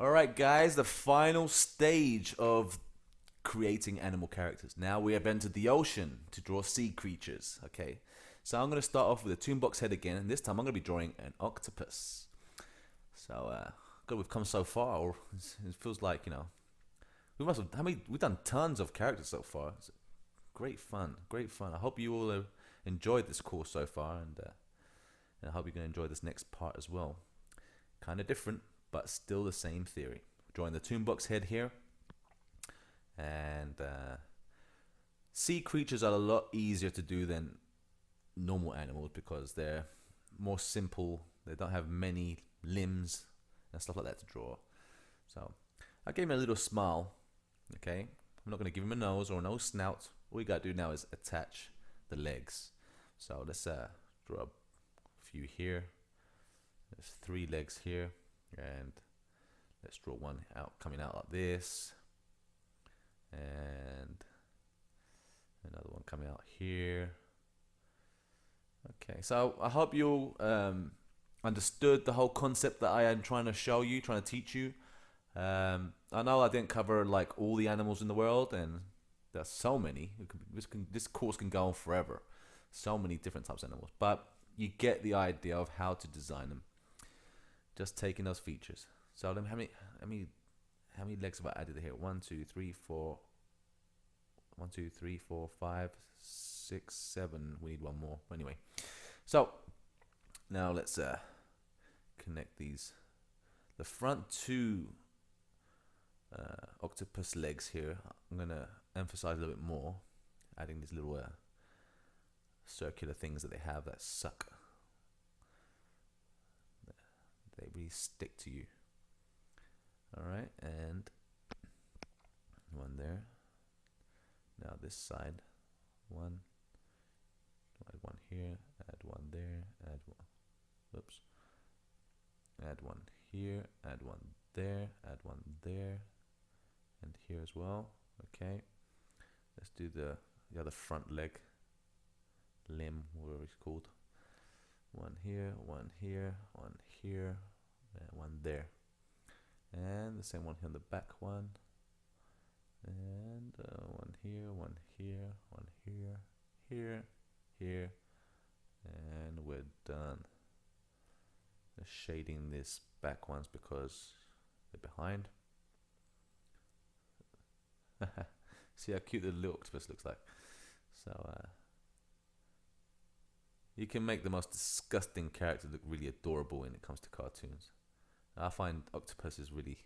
Alright guys, the final stage of creating animal characters. Now we have entered the ocean to draw sea creatures. Okay, so I'm going to start off with a toonbox head again, and this time I'm going to be drawing an octopus. So, good, we've come so far. It feels like, we must have, we've done tons of characters so far. It's great fun, great fun. I hope you all have enjoyed this course so far, and I hope you're going to enjoy this next part as well. Kind of different, but still the same theory. Drawing the toonbox head here, and sea creatures are a lot easier to do than normal animals because they're more simple. They don't have many limbs and stuff like that to draw. So I gave him a little smile. Okay, I'm not going to give him a nose or no snout. All you got to do now is attach the legs. So let's draw a few here. There's 3 legs here, and let's draw one out coming out like this, and another one coming out here. Okay, so I hope you understood the whole concept that I am trying to show you, trying to teach you. I know I didn't cover like all the animals in the world, and there's so many. This course can go on forever. So many different types of animals, but you get the idea of how to design them. Just taking those features. So how many legs have I added here? 1, 2, 3, 4. 1, 2, 3, 4, 5, 6, 7. We need one more. Anyway, so now let's connect these. The front 2 octopus legs here, I'm gonna emphasize a little bit more, adding these little circular things that they have that suck. They really stick to you. All right, and one there. Now this side, one. Add one here. Add one there. Add one. Whoops. Add one here. Add one there. Add one there, and here as well. Okay. Let's do the other front leg, limb, whatever it's called. One here. One here. One here. And one there. And the same one here on the back one. And one here, one here, one here, here, here, and we're done. Just shading these back ones because they're behind. See how cute the little octopus looks like. So you can make the most disgusting character look really adorable when it comes to cartoons. I find octopuses really,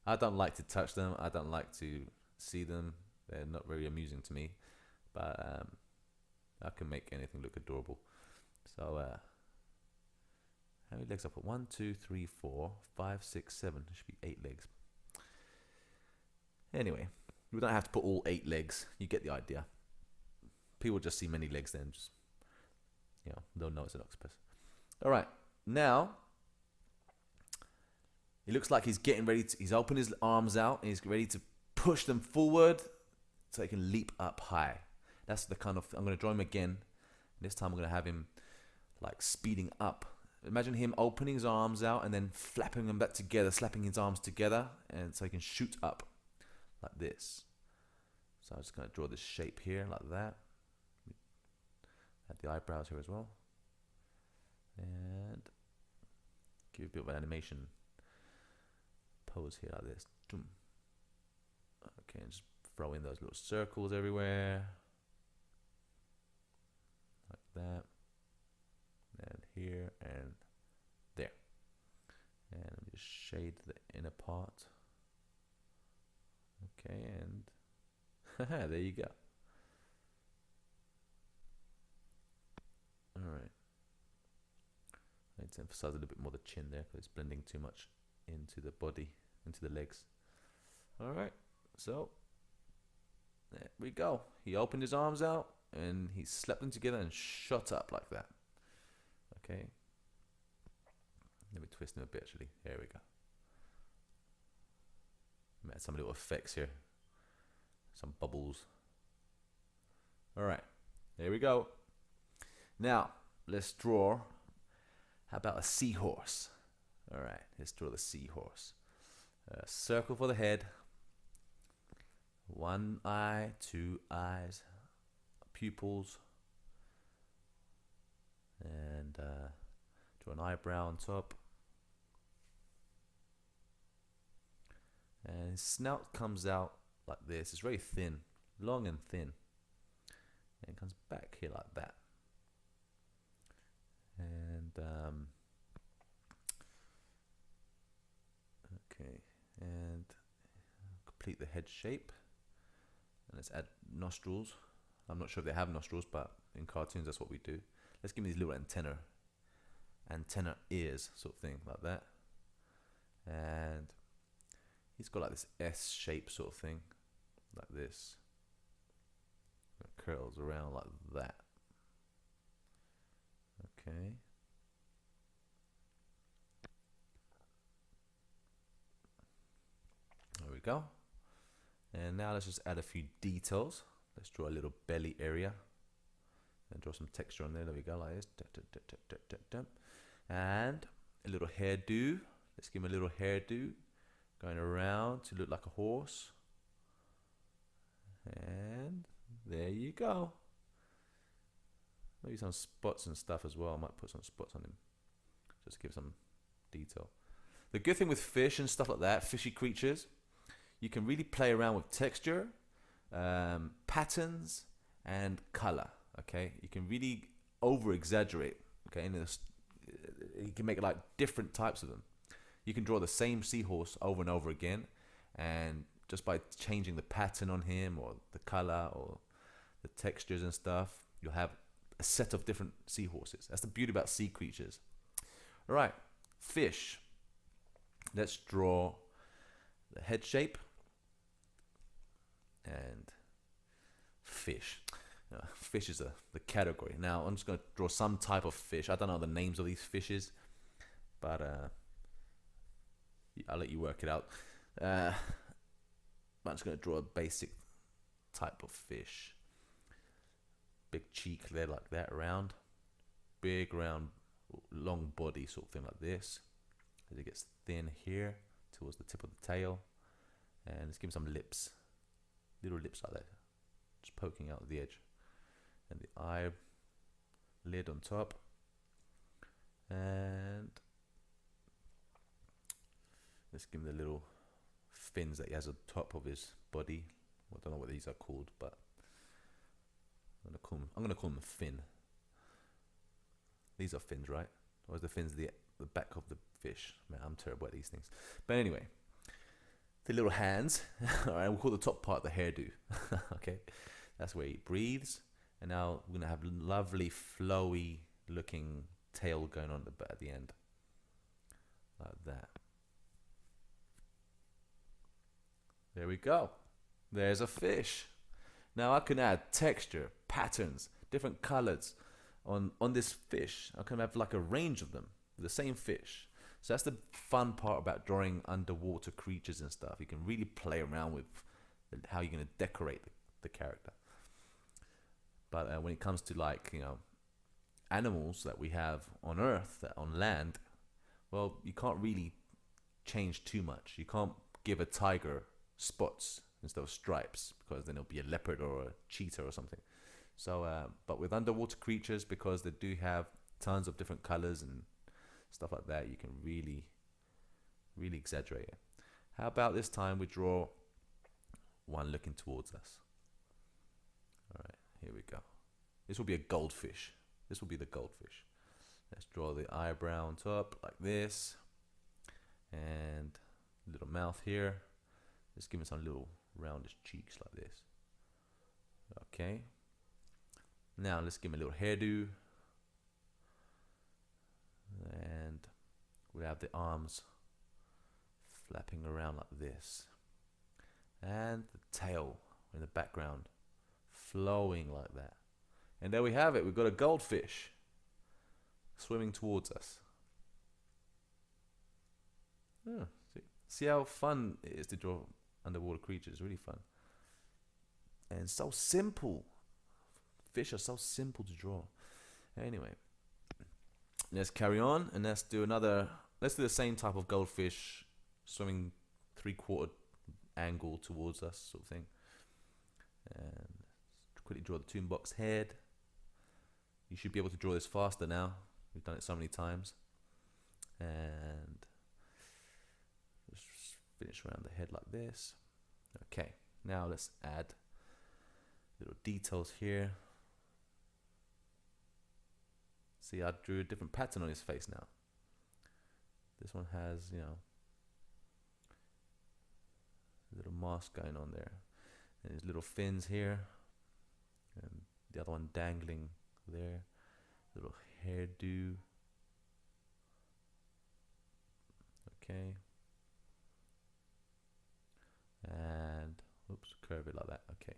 I don't like to touch them. I don't like to see them. They're not very amusing to me. But I can make anything look adorable. So how many legs I put? 1, 2, 3, 4, 5, 6, 7. There should be 8 legs. Anyway, we don't have to put all 8 legs. You get the idea. People just see many legs, then just they'll know it's an octopus. All right, now. It looks like he's getting ready to, he's opened his arms out and he's ready to push them forward so he can leap up high. That's the kind of, I'm going to draw him again. This time I'm going to have him like speeding up. Imagine him opening his arms out and then flapping them back together, slapping his arms together, and so he can shoot up like this. So I'm just going to draw this shape here like that. Add the eyebrows here as well. And give a bit of an animation pose here like this. Okay, and just throw in those little circles everywhere. Like that. And here and there. And let me just shade the inner part. Okay, and there you go. Alright. I need to emphasize a little bit more the chin there because it's blending too much into the body, into the legs. Alright, so there we go. He opened his arms out and he slapped them together and shot up like that. Okay. Let me twist him a bit actually. There we go. Add some little effects here. Some bubbles. Alright, there we go. Now, let's draw. How about a seahorse? Alright, let's draw the seahorse. A circle for the head. One eye, two eyes, pupils, and draw an eyebrow on top. And his snout comes out like this. It's very thin, long and thin. And it comes back here like that. And okay, and complete the head shape. And let's add nostrils. I'm not sure if they have nostrils, but in cartoons that's what we do. Let's give him these little antenna ears sort of thing, like that. And he's got like this S shape sort of thing, like this. It curls around like that. Okay. There we go. And now let's just add a few details. Let's draw a little belly area and draw some texture on there. There we go, like this. And a little hairdo. Let's give him a little hairdo going around to look like a horse. And there you go. Maybe some spots and stuff as well. I might put some spots on him just to give some detail. The good thing with fish and stuff like that, fishy creatures, you can really play around with texture, patterns, and color. Okay, you can really over exaggerate. Okay, and you can make like different types of them. You can draw the same seahorse over and over again, and just by changing the pattern on him or the color or the textures and stuff, you'll have a set of different seahorses. That's the beauty about sea creatures. All right, fish. Let's draw the head shape and fish. Fish is the category. Now I'm just going to draw some type of fish. I don't know the names of these fishes, but I'll let you work it out. I'm just going to draw a basic type of fish. Big cheek there like that, round. Big round long body sort of thing like this. As it gets thin here towards the tip of the tail. And let's give him some lips. Little lips like that. Just poking out the edge. And the eye lid on top. And let's give him the little fins that he has on top of his body. I don't know what these are called, but I'm gonna call them fin. These are fins, right? Or is the fins the back of the fish? Man, I'm terrible at these things. But anyway, the little hands. All right, we'll call the top part the hairdo. Okay, that's where he breathes. And now we're gonna have lovely, flowy looking tail going on at the end, like that. There we go. There's a fish. Now I can add texture, patterns, different colors on this fish. I can have like a range of them, the same fish. So that's the fun part about drawing underwater creatures and stuff. You can really play around with how you're going to decorate the character. But when it comes to, like, you know, animals that we have on Earth, that on land, well, you can't really change too much. You can't give a tiger spots instead of stripes, because then it'll be a leopard or a cheetah or something. So, but with underwater creatures, because they do have tons of different colors and stuff like that, you can really, really exaggerate it. How about this time we draw one looking towards us? All right, here we go. This will be a goldfish. This will be the goldfish. Let's draw the eyebrow on top like this, and little mouth here. Let's give it some little roundish cheeks like this. Okay. Now let's give him a little hairdo. And we have the arms flapping around like this. And the tail in the background flowing like that. And there we have it. We've got a goldfish swimming towards us. Oh, see how fun it is to draw underwater creatures. It's really fun. And so simple. Fish are so simple to draw. Anyway, let's carry on and let's do the same type of goldfish swimming 3/4 angle towards us, sort of thing. And quickly draw the Toonbox head. You should be able to draw this faster now. We've done it so many times. And just finish around the head like this. Okay, now let's add little details here. See, I drew a different pattern on his face now. This one has, you know, a little mask going on there. And his little fins here. And the other one dangling there. Little hairdo. Okay. And, oops, curve it like that. Okay.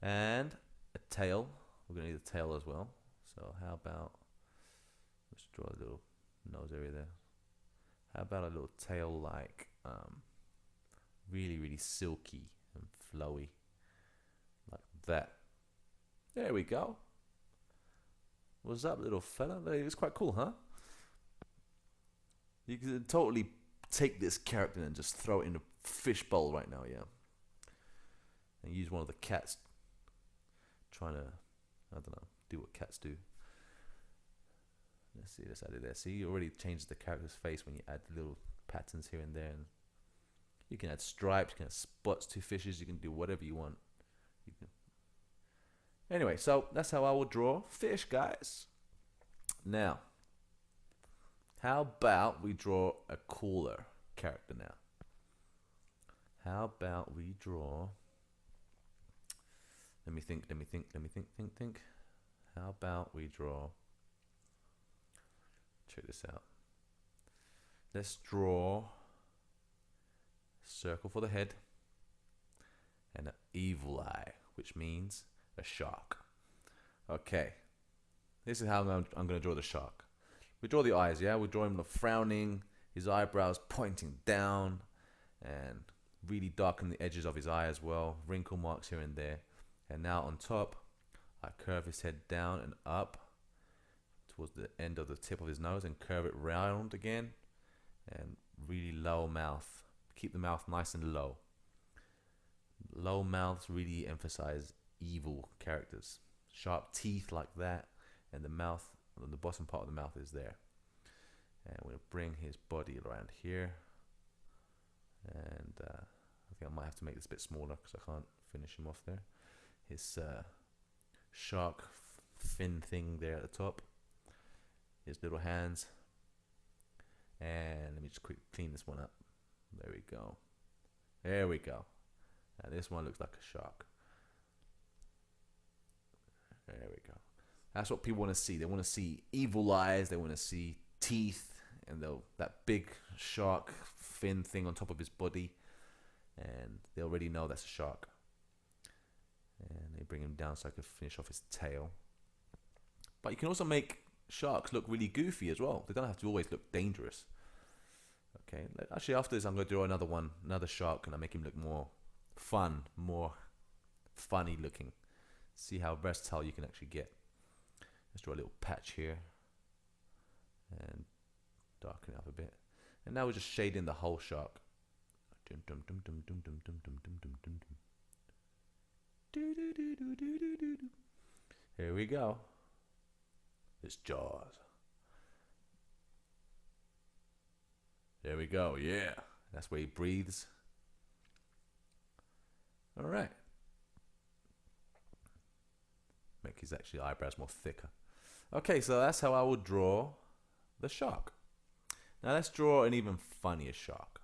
And a tail. We're going to need a tail as well. So how about, let's draw a little nose area there. How about a little tail like really, really silky and flowy. Like that. There we go. What's up, little fella? It's quite cool, huh? You can totally take this character and just throw it in a fishbowl right now, yeah. And use one of the cats trying to, I don't know, do what cats do. Let's see, let's add it there. See, you already changed the character's face when you add little patterns here and there. And you can add stripes, you can add spots to fishes, you can do whatever you want. You can. Anyway, so that's how I will draw fish, guys. Now, how about we draw a cooler character now? How about we draw, let me think. How about we draw, check this out. Let's draw a circle for the head and an evil eye, which means a shark. Okay, this is how I'm going to draw the shark. We draw the eyes, yeah? We draw him frowning, his eyebrows pointing down, and really darken the edges of his eye as well. Wrinkle marks here and there. And now on top, I curve his head down and up towards the end of the tip of his nose and curve it round again. And really low mouth. Keep the mouth nice and low. Low mouths really emphasize evil characters. Sharp teeth like that, and the mouth, the bottom part of the mouth is there. And we're going to bring his body around here. And I think I might have to make this a bit smaller because I can't finish him off there. His shark fin thing there at the top. His little hands. And let me just quick clean this one up. There we go. There we go. And this one looks like a shark. There we go. That's what people want to see. They want to see evil eyes. They want to see teeth. And that big shark fin thing on top of his body. And they already know that's a shark. And they bring him down so I can finish off his tail. But you can also make sharks look really goofy as well. They don't have to always look dangerous. Okay, actually after this I'm going to draw another one, another shark, and I make him look more fun, more funny looking. See how versatile you can actually get. Let's draw a little patch here and darken it up a bit. And now we're just shading the whole shark. Here we go. It's Jaws. There we go, yeah. That's where he breathes. All right. Make his actually eyebrows more thicker. Okay, so that's how I would draw the shark. Now let's draw an even funnier shark.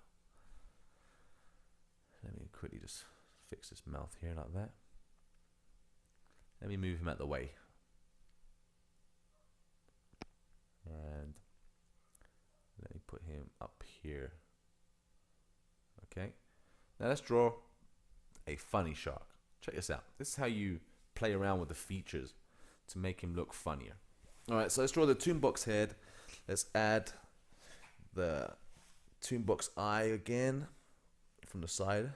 Let me quickly just fix his mouth here like that. Let me move him out the way. And let me put him up here. Okay. Now let's draw a funny shark. Check this out. This is how you play around with the features to make him look funnier. Alright, so let's draw the Toonbox head. Let's add the Toonbox eye again from the side.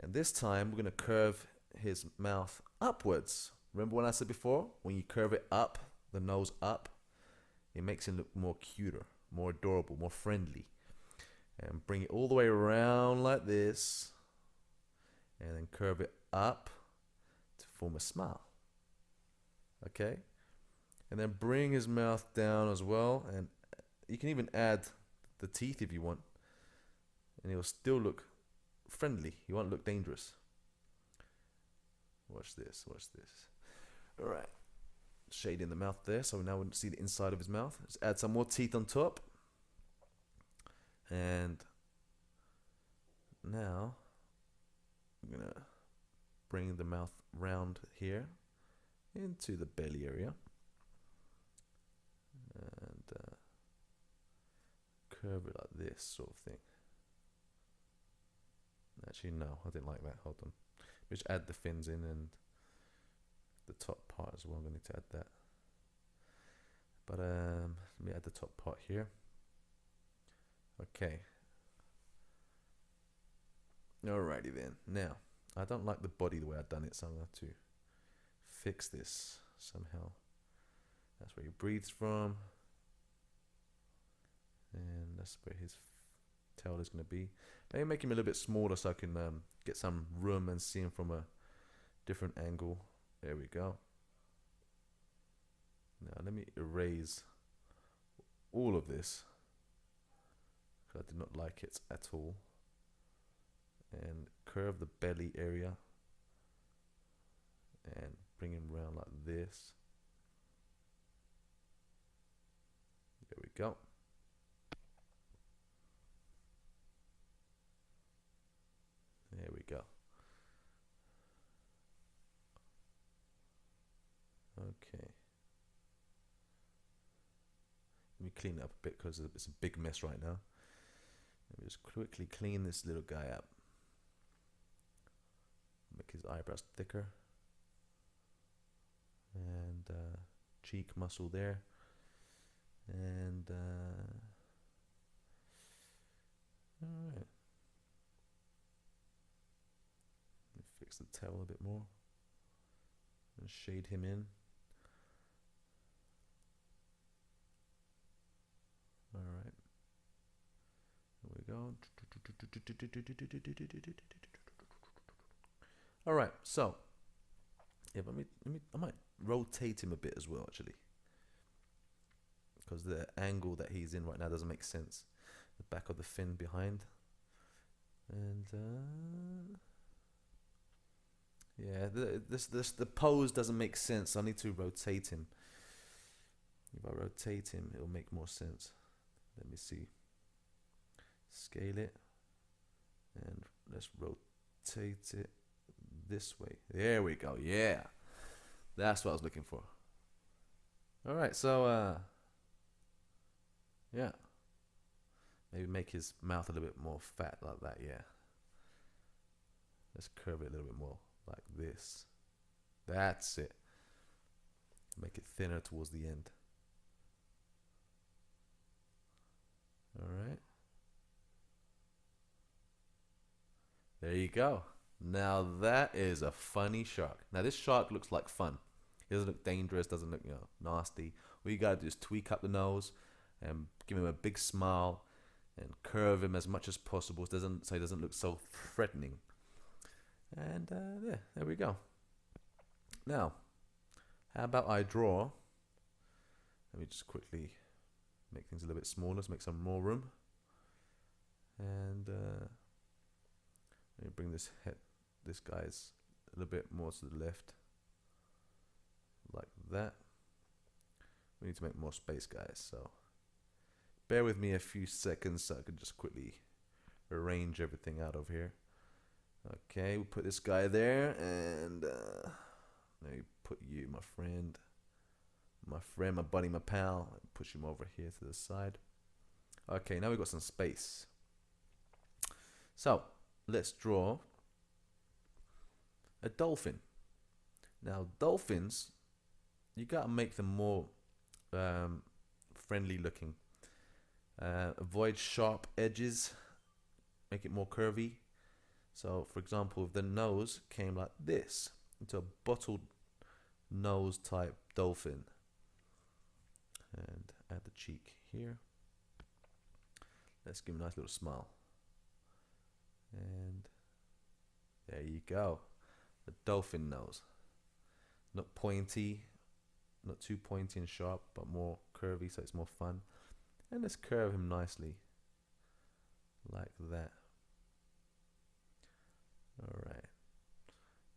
And this time we're going to curve his mouth upwards. Remember what I said before? When you curve it up, the nose up, it makes him look more cuter, more adorable, more friendly. and bring it all the way around like this, and then curve it up to form a smile. Okay, and then bring his mouth down as well, and you can even add the teeth if you want, and it'll still look friendly. You won't look dangerous. Watch this, watch this. All right, shade in the mouth there, so now we wouldn't see the inside of his mouth. Let's add some more teeth on top, and now I'm gonna bring the mouth round here into the belly area, and curve it like this sort of thing. Actually, no, I didn't like that. Hold on. Just add the fins in and the top part as well. I'm going to need to add that. But let me add the top part here. Okay. Alrighty then. Now, I don't like the body the way I've done it, so I'm going to fix this somehow. That's where he breathes from. And that's where his tail is going to be. Maybe make him a little bit smaller so I can get some room and see him from a different angle. There we go. Now let me erase all of this, because I did not like it at all. And curve the belly area and bring him around like this. There we go. There we go. Okay. Let me clean it up a bit because it's a big mess right now. Let me just quickly clean this little guy up. Make his eyebrows thicker. And cheek muscle there. And alright. Fix the tail a bit more and shade him in. Alright, here we go. Alright, so yeah, I might rotate him a bit as well, actually, because the angle that he's in right now doesn't make sense. The back of the fin behind, and yeah, the pose doesn't make sense. I need to rotate him. If I rotate him, it'll make more sense. Let me see. Scale it, and let's rotate it this way. There we go. Yeah, that's what I was looking for. All right, so yeah, maybe make his mouth a little bit more fat like that. Yeah, let's curve it a little bit more like this. That's it. Make it thinner towards the end. All right. There you go. Now that is a funny shark. Now this shark looks like fun. It doesn't look dangerous, doesn't look, nasty. All you gotta do is tweak up the nose and give him a big smile and curve him as much as possible so he doesn't look so threatening. And there we go. Now, how about I draw? Let me just quickly make things a little bit smaller. Let's make some more room. And let me bring this guy's a little bit more to the left, like that. We need to make more space, guys, so bear with me a few seconds so I can just quickly arrange everything out over here. Okay, we'll put this guy there, and let me put you, my friend, my buddy, my pal. Push him over here to the side. Okay, now we've got some space. So let's draw a dolphin. Now dolphins, you gotta make them more friendly looking. Avoid sharp edges, make it more curvy. So for example, if the nose came like this, into a bottled nose type dolphin, and add the cheek here Let's give him a nice little smile. And there you go. The dolphin nose. Not pointy, not too pointy and sharp, but more curvy, so it's more fun. And let's curve him nicely, like that. Alright.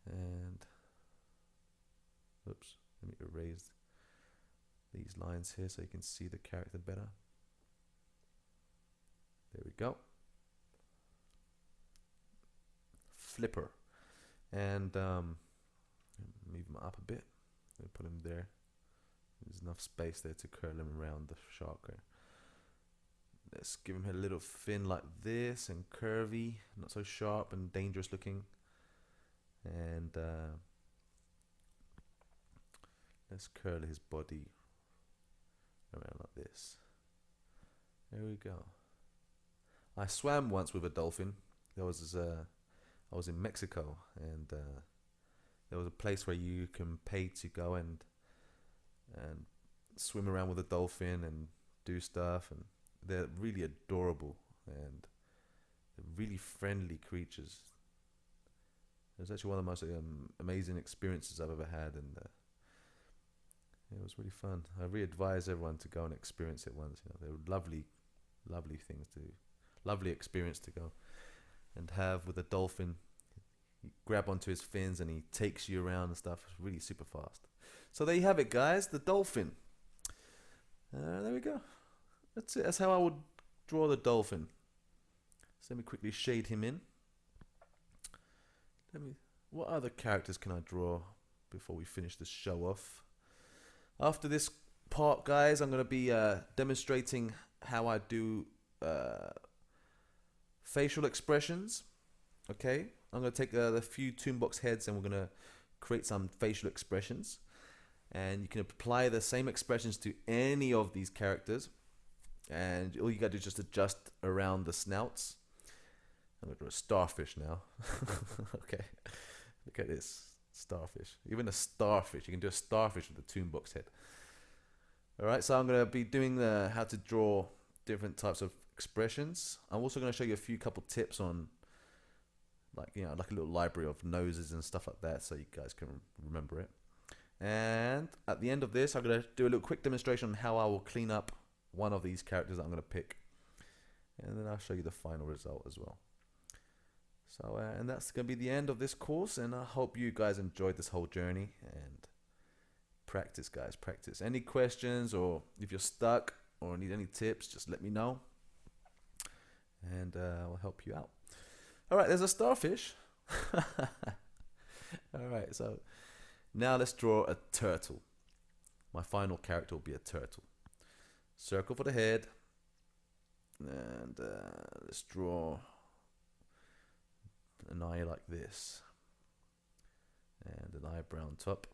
And, oops, let me erase these lines here so you can see the character better. There we go. Flipper. And move him up a bit. Put him there. There's enough space there to curl him around the shark there. Let's give him a little fin like this and curvy, not so sharp and dangerous looking. And let's curl his body around like this. There we go. I swam once with a dolphin. There was I was in Mexico, and there was a place where you can pay to go and swim around with a dolphin and do stuff, and they're really adorable and they're really friendly creatures. It was actually one of the most amazing experiences I've ever had, and it was really fun. I really advise everyone to go and experience it once. You know, they're lovely, lovely things to, lovely experience to go and have with a dolphin. You grab onto his fins and he takes you around and stuff. It's really super fast. So there you have it, guys. The dolphin. There we go. That's it. That's how I would draw the dolphin. So let me quickly shade him in. What other characters can I draw before we finish this show off? After this part, guys, I'm going to be demonstrating how I do facial expressions. Okay, I'm going to take the few Toonbox heads and we're going to create some facial expressions. And you can apply the same expressions to any of these characters. And all you got to do is just adjust around the snouts. I'm going to draw a starfish now. Okay, look at this. Starfish. Even a starfish. You can do a starfish with a Toonbox head. Alright, so I'm going to be doing how to draw different types of expressions. I'm also going to show you a few couple tips on like a little library of noses and stuff like that so you guys can remember it. And at the end of this, I'm going to do a little quick demonstration on how I will clean up one of these characters that I'm going to pick. And then I'll show you the final result as well. So, and that's going to be the end of this course, and I hope you guys enjoyed this whole journey, and practice, guys, practice. Any questions, or if you're stuck or need any tips, just let me know, and I'll help you out. All right, there's a starfish. All right, so now let's draw a turtle. My final character will be a turtle. Circle for the head, and let's draw an eye like this, and an eyebrow on top,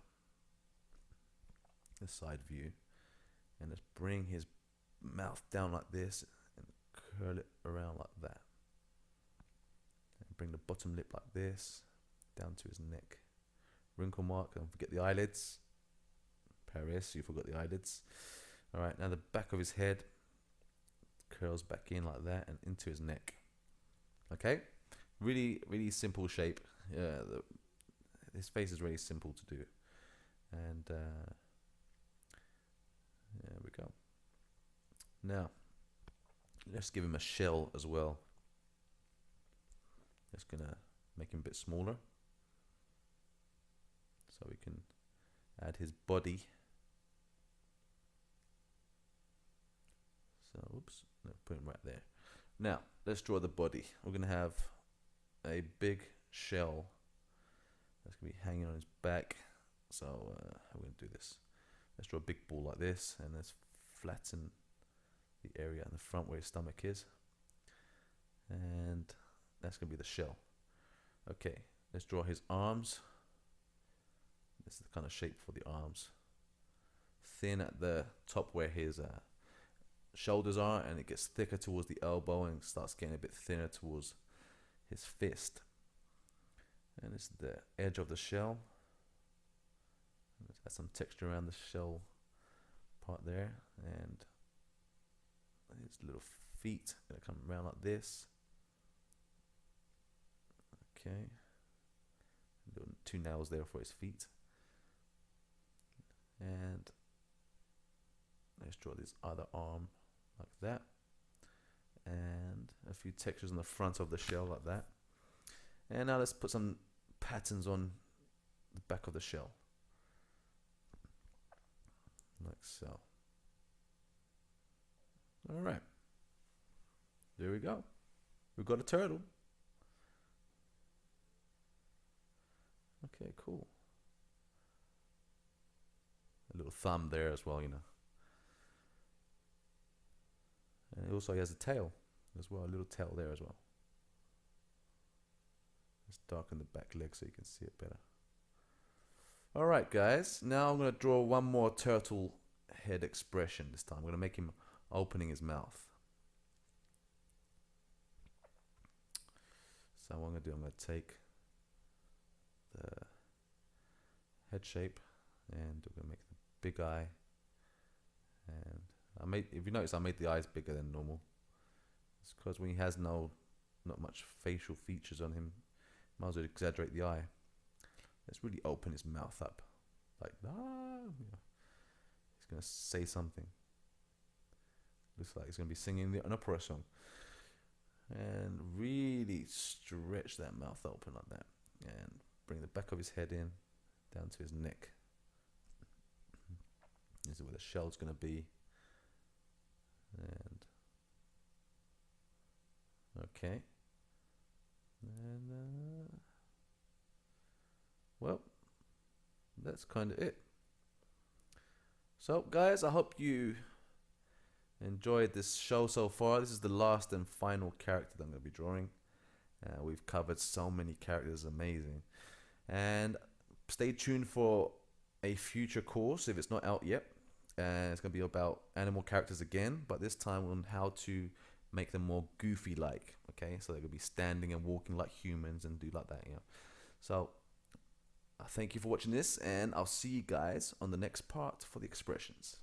the side view, and let's bring his mouth down like this and curl it around like that, and bring the bottom lip like this down to his neck. Wrinkle mark, don't forget the eyelids. Paris, you forgot the eyelids. Alright, now the back of his head curls back in like that and into his neck. Okay, really, really simple shape. His face is really simple to do. And there we go. Now, let's give him a shell as well. Just gonna make him a bit smaller, so we can add his body. So, oops, no, put him right there. Now, let's draw the body. We're gonna have a big shell that's gonna be hanging on his back. So, how are we gonna do this? Let's draw a big ball like this, and let's flatten the area in the front where his stomach is. And that's gonna be the shell. Okay, let's draw his arms. This is the kind of shape for the arms. Thin at the top where his shoulders are, and it gets thicker towards the elbow and starts getting a bit thinner towards his fist. And it's the edge of the shell. Let's add some texture around the shell part there, and his little feet. Gonna come around like this. Okay. Two nails there for his feet. And let's draw this other arm like that. And a few textures on the front of the shell like that. And now let's put some patterns on the back of the shell. Like so. Alright. There we go. We've got a turtle. Okay, cool. A little thumb there as well, you know. And also he has a tail as well, a little tail there as well. Let's darken the back leg so you can see it better. Alright guys, now I'm going to draw one more turtle head expression this time. I'm going to make him opening his mouth. So what I'm going to do, I'm going to take the head shape and we're going to make the big eye. And if you notice, I made the eyes bigger than normal. It's because when he has not much facial features on him, might as well exaggerate the eye. Let's really open his mouth up, like he's gonna say something. Looks like he's gonna be singing an opera song. And really stretch that mouth open like that, and bring the back of his head in, down to his neck. This is where the shell's gonna be. And okay, and well, that's kind of it. So guys, I hope you enjoyed this show so far. This is the last and final character that I'm going to be drawing. We've covered so many characters, amazing. And stay tuned for a future course if it's not out yet. It's going to be about animal characters again, but this time on how to make them more goofy like. Okay, so they're going to be standing and walking like humans and do like that, you know. So thank you for watching this, and I'll see you guys on the next part for the expressions.